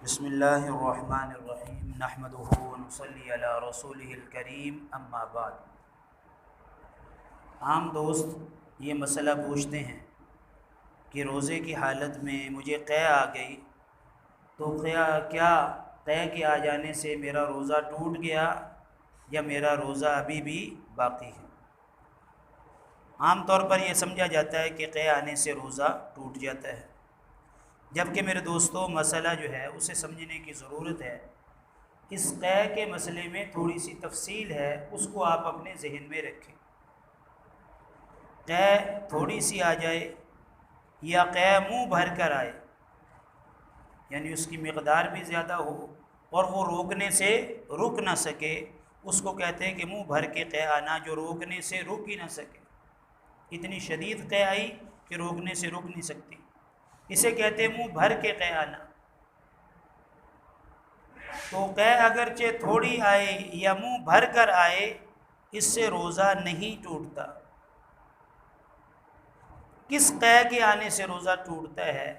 بسم اللہ الرحمن الرحیم نحمدہ ونصلی علی رسولہ الکریم اما بعد۔ عام دوست یہ مسئلہ پوچھتے ہیں کہ روزے کی حالت میں مجھے قے آ گئی تو کیا قے کے آ جانے سے میرا روزہ ٹوٹ گیا یا میرا روزہ ابھی بھی باقی ہے؟ عام طور پر یہ سمجھا جاتا ہے کہ قے آنے سے روزہ ٹوٹ جاتا ہے، جبکہ میرے دوستوں مسئلہ جو ہے اسے سمجھنے کی ضرورت ہے۔ اس قے کے مسئلے میں تھوڑی سی تفصیل ہے، اس کو آپ اپنے ذہن میں رکھیں۔ قے تھوڑی سی آ جائے یا قے منہ بھر کر آئے، یعنی اس کی مقدار بھی زیادہ ہو اور وہ روکنے سے رک نہ سکے، اس کو کہتے ہیں کہ منہ بھر کے قے آنا، جو روکنے سے رک ہی نہ سکے۔ اتنی شدید قے آئی کہ روکنے سے رک نہیں سکتی، اسے کہتے ہیں منہ بھر کے قے آنا۔ تو قے اگرچہ تھوڑی آئے یا منہ بھر کر آئے، اس سے روزہ نہیں ٹوٹتا۔ کس قے کے آنے سے روزہ ٹوٹتا ہے؟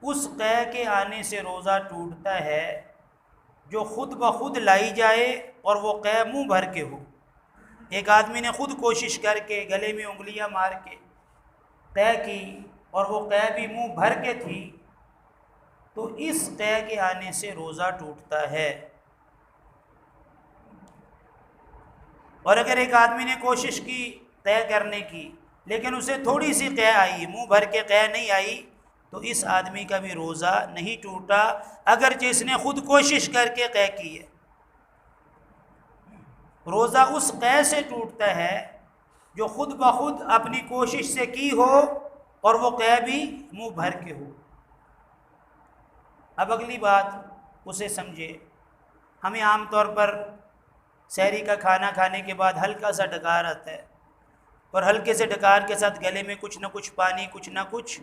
اس قے کے آنے سے روزہ ٹوٹتا ہے جو خود بخود لائی جائے اور وہ قے منہ بھر کے ہو۔ ایک آدمی نے خود کوشش کر کے گلے میں انگلیاں مار کے قے کی اور وہ قے بھی منہ بھر کے تھی، تو اس قے کے آنے سے روزہ ٹوٹتا ہے۔ اور اگر ایک آدمی نے کوشش کی قے کرنے کی لیکن اسے تھوڑی سی قے آئی، منہ بھر کے قے نہیں آئی، تو اس آدمی کا بھی روزہ نہیں ٹوٹا، اگرچہ اس نے خود کوشش کر کے قے کی ہے۔ روزہ اس قے سے ٹوٹتا ہے جو خود بخود اپنی کوشش سے کی ہو اور وہ قے بھی منہ بھر کے ہو۔ اب اگلی بات اسے سمجھے۔ ہمیں عام طور پر سحری کا کھانا کھانے کے بعد ہلکا سا ڈکار آتا ہے، اور ہلکے سے ڈکار کے ساتھ گلے میں کچھ نہ کچھ پانی، کچھ نہ کچھ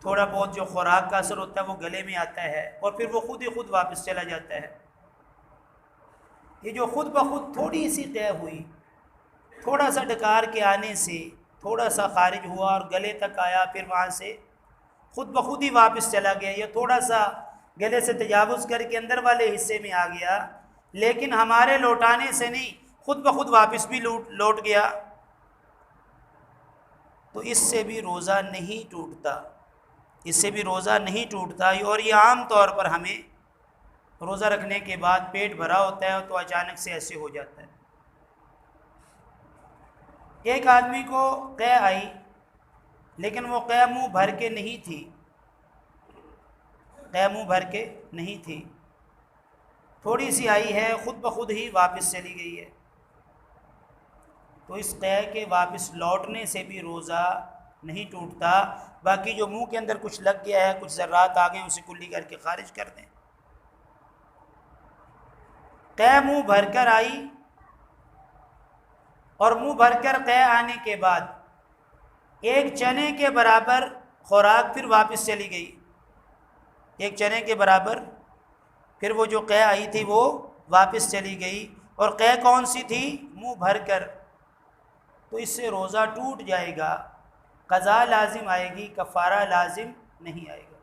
تھوڑا بہت جو خوراک کا اثر ہوتا ہے وہ گلے میں آتا ہے، اور پھر وہ خود ہی خود واپس چلا جاتا ہے۔ یہ جو خود بخود تھوڑی سی قے ہوئی، تھوڑا سا ڈکار کے آنے سے تھوڑا سا خارج ہوا اور گلے تک آیا، پھر وہاں سے خود بخود ہی واپس چلا گیا، یا تھوڑا سا گلے سے تجاوز کر کے اندر والے حصے میں آ گیا، لیکن ہمارے لوٹانے سے نہیں، خود بخود واپس بھی لوٹ گیا، تو اس سے بھی روزہ نہیں ٹوٹتا، اس سے بھی روزہ نہیں ٹوٹتا۔ اور یہ عام طور پر ہمیں روزہ رکھنے کے بعد پیٹ بھرا ہوتا ہے تو اچانک سے ایسے ہو جاتا ہے۔ ایک آدمی کو قے آئی لیکن وہ قے منہ بھر کے نہیں تھی، قے منہ بھر کے نہیں تھی، تھوڑی سی آئی ہے، خود بخود ہی واپس چلی گئی ہے، تو اس قے کے واپس لوٹنے سے بھی روزہ نہیں ٹوٹتا۔ باقی جو منہ کے اندر کچھ لگ گیا ہے، کچھ ذرات آ گئے، اسے کلی کر کے خارج کر دیں۔ قے منہ بھر کر آئی اور منہ بھر کر قے آنے کے بعد ایک چنے کے برابر خوراک پھر واپس چلی گئی، ایک چنے کے برابر پھر وہ جو قے آئی تھی وہ واپس چلی گئی، اور قے کون سی تھی؟ منہ بھر کر، تو اس سے روزہ ٹوٹ جائے گا، قضا لازم آئے گی، کفارہ لازم نہیں آئے گا۔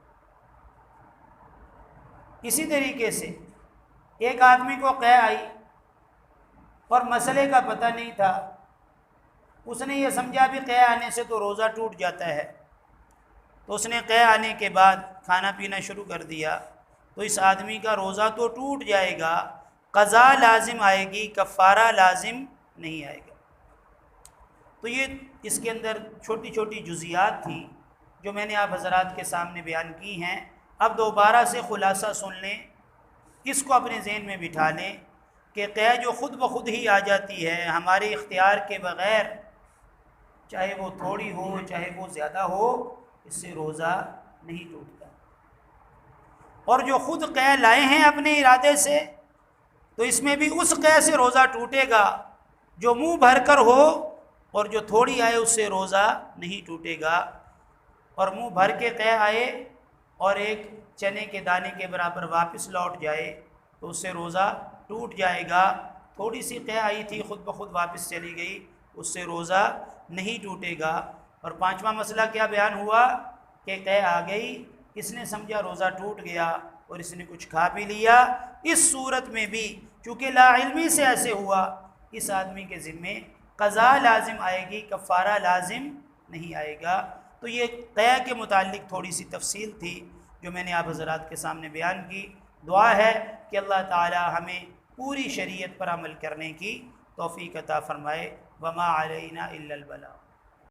اسی طریقے سے ایک آدمی کو قے آئی اور مسئلے کا پتہ نہیں تھا، اس نے یہ سمجھا بھی قے آنے سے تو روزہ ٹوٹ جاتا ہے، تو اس نے قے آنے کے بعد کھانا پینا شروع کر دیا، تو اس آدمی کا روزہ تو ٹوٹ جائے گا، قضا لازم آئے گی، کفارہ لازم نہیں آئے گا۔ تو یہ اس کے اندر چھوٹی چھوٹی جزیات تھیں جو میں نے آپ حضرات کے سامنے بیان کی ہیں۔ اب دوبارہ سے خلاصہ سن لیں، اس کو اپنے ذہن میں بٹھا لیں کہ قے جو خود بخود ہی آ جاتی ہے ہمارے اختیار کے بغیر، چاہے وہ تھوڑی ہو چاہے وہ زیادہ ہو، اس سے روزہ نہیں ٹوٹتا۔ اور جو خود قے لائے ہیں اپنے ارادے سے، تو اس میں بھی اس قے سے روزہ ٹوٹے گا جو منہ بھر کر ہو، اور جو تھوڑی آئے اس سے روزہ نہیں ٹوٹے گا۔ اور منہ بھر کے قے آئے اور ایک چنے کے دانے کے برابر واپس لوٹ جائے تو اس سے روزہ ٹوٹ جائے گا۔ تھوڑی سی قے آئی تھی، خود بخود واپس چلی گئی، اس سے روزہ نہیں ٹوٹے گا۔ اور پانچواں مسئلہ کیا بیان ہوا کہ قے آ گئی، اس نے سمجھا روزہ ٹوٹ گیا اور اس نے کچھ کھا پی لیا، اس صورت میں بھی چونکہ لا علمی سے ایسے ہوا، اس آدمی کے ذمے قضا لازم آئے گی، کفارہ لازم نہیں آئے گا۔ تو یہ قے کے متعلق تھوڑی سی تفصیل تھی جو میں نے آپ حضرات کے سامنے بیان کی۔ دعا ہے کہ اللہ تعالی ہمیں پوری شریعت پر عمل کرنے کی توفیق عطا فرمائے۔ وما علینا الا البلاغ۔